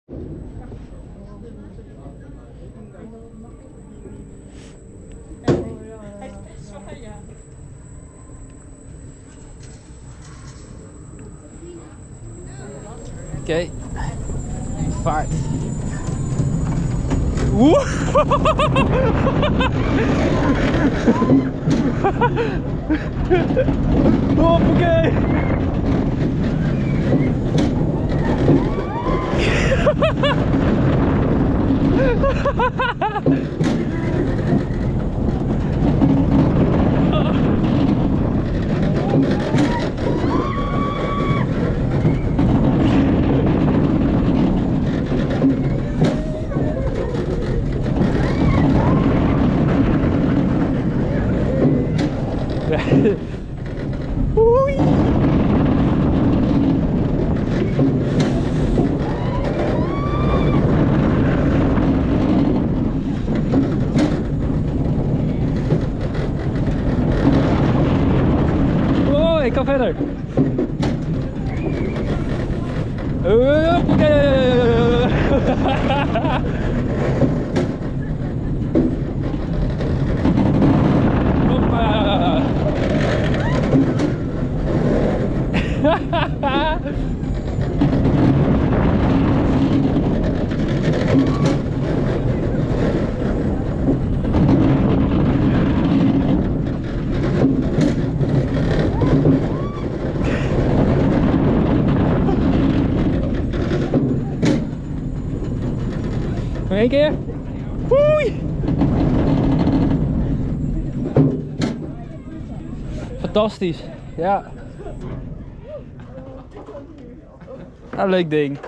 Hij is best wel, ja. Oké. Vaart. Woe! Hoppakee! Oei. Oh, ik kan verder. Nog één keer. Oei. Fantastisch. Ja. Leuk ding.